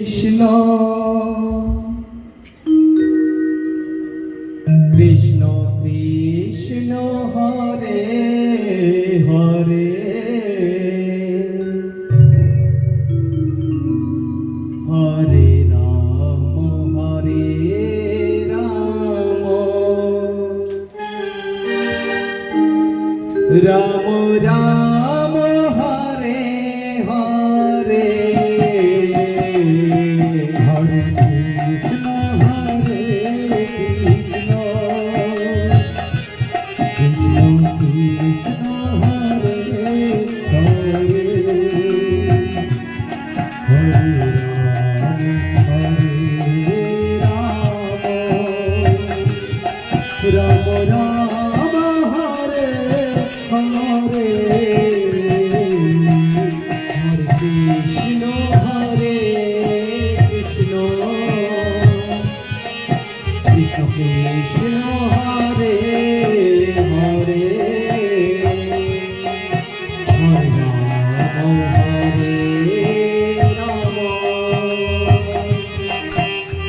Krishna Krishna Krishna Hare Hare Hare Ram Ram Ram Hare Hare Hare Krishna Hare Krishna Krishna Krishna Hare Hare Hare Ram Ram Hare Hare Krishna Hare Krishna Krishna Krishna Hare Hare Hare Ram Hare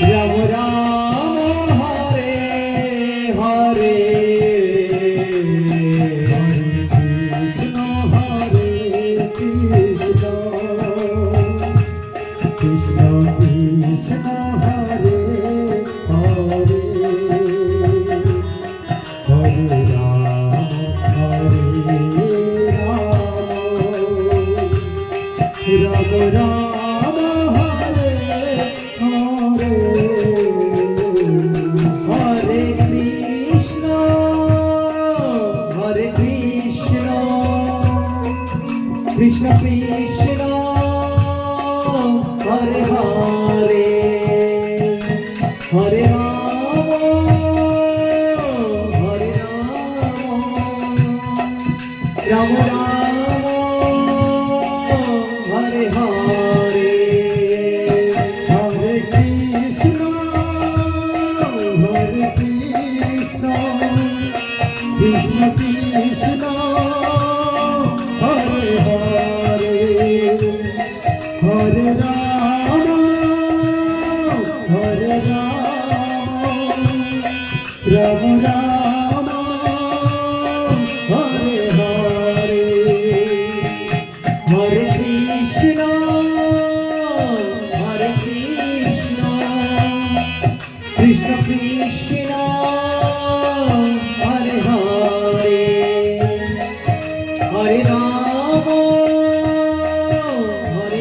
Ram Ram Ram Hare Hare Ram Ram Hare Hare Hare Krishna Krishna Krishna Hare Hare Hare Ram Ram Hare Hare Hare Krishna Krishna Krishna Hare Hare Hare Ram Ram Ram Hare Hare Hare Krishna Krishna Krishna Hare Hare Hare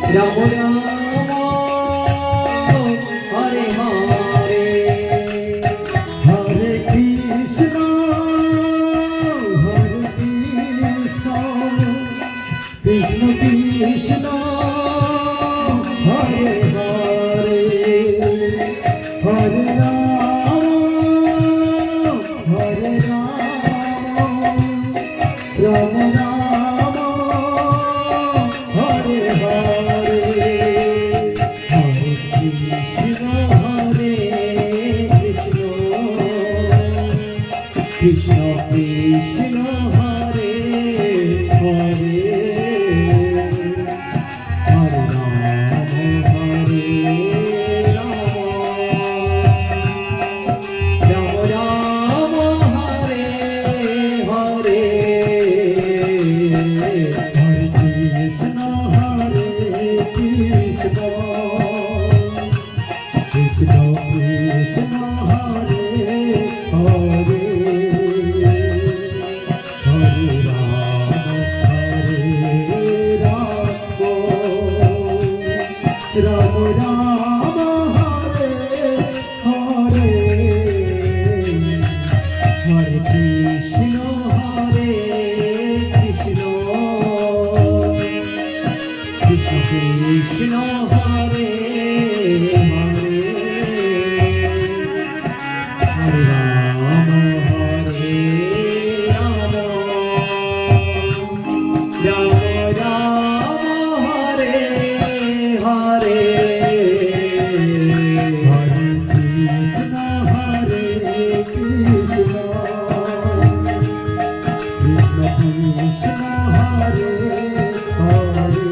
Ram Ram Ram Hare Hare Hare Krishna Krishna Krishna Hare Hare Hare Ram Ram Ram Hare Hare Hare Krishna Krishna Krishna Hare Hare Hare Ram Ram Hare Hare Hare Krishna Krishna Krishna Krishna Hare Hare Hare Ram Ram Hare Hare Hare Krishna Krishna Krishna Krishna Hare Hare Hare Ram Ram Ram Hare Hare Hare Krishna Krishna Krishna Hare Hare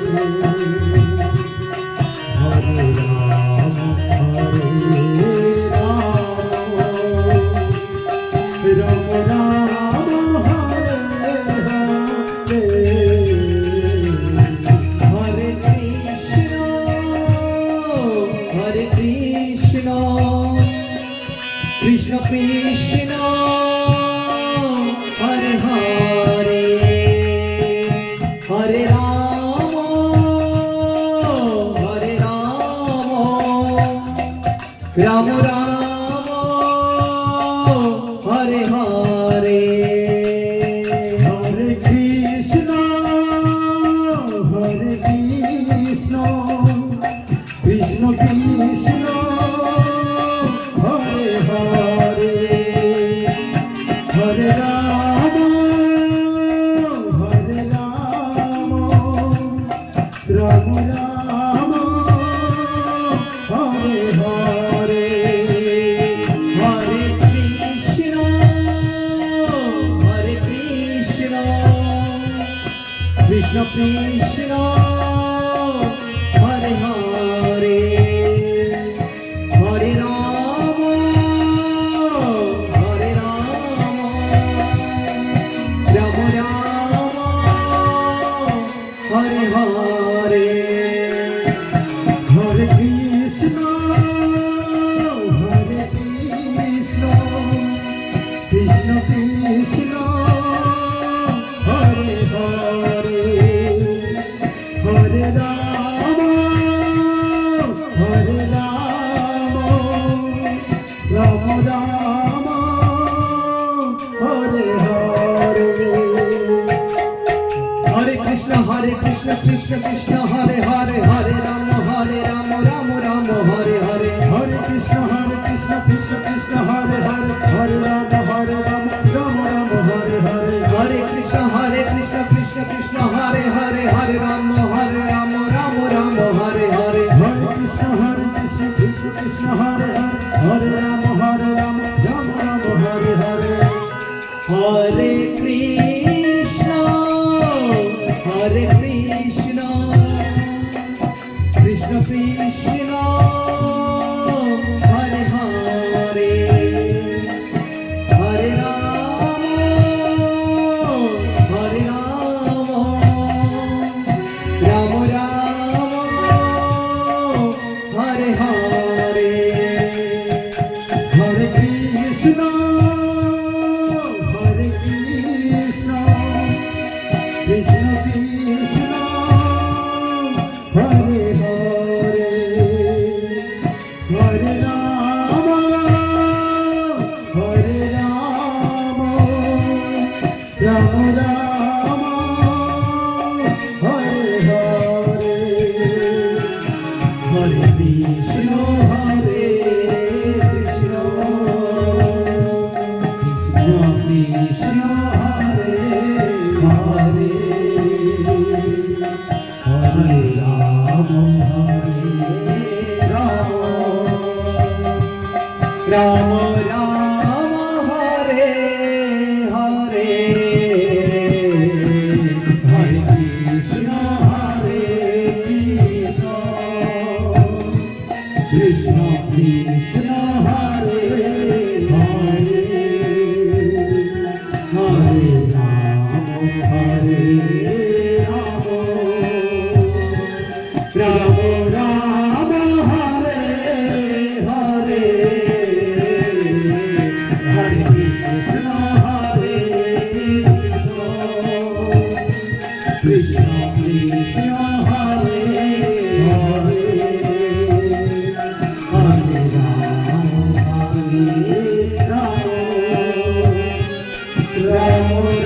Ram Ram Hare Hare Hare Krishna Krishna Krishna Hare Hare Hare Ram Ram Ram Hare Hare Hare Krishna Krishna Krishna Hare Hare Hare Ram Ram Ram Hare Hare Hare Krishna Krishna Krishna Hare Hare Hare Ram Ram Ram Hare Hare Hare Krishna Krishna Krishna Hare Hare Hare Ram Ram Ram Hare Hare Hare Krishna Krishna Krishna Hare Hare Hare Ram Ram Ram Hare Hare Hare Krishna Krishna Krishna Hare Hare Hare Ram Ram Ram Hare Hare Hare Krishna Krishna Krishna Hare Hare Hare Ram Ram Ram Hare Hare Hare Krishna Krishna Krishna Hare Hare Hare Ram Ram Ram Hare Hare Hare Krishna Krishna Krishna Hare Hare Hare Ram Ram Ram Hare Hare Hare Krishna Krishna Krishna Hare Hare Hare Ram Ram Ram Hare Hare Hare Krishna Krishna Krishna Hare Hare Hare Ram Ram Ram Hare Hare Hare Krishna Krishna Krishna Hare Hare Hare Ram Ram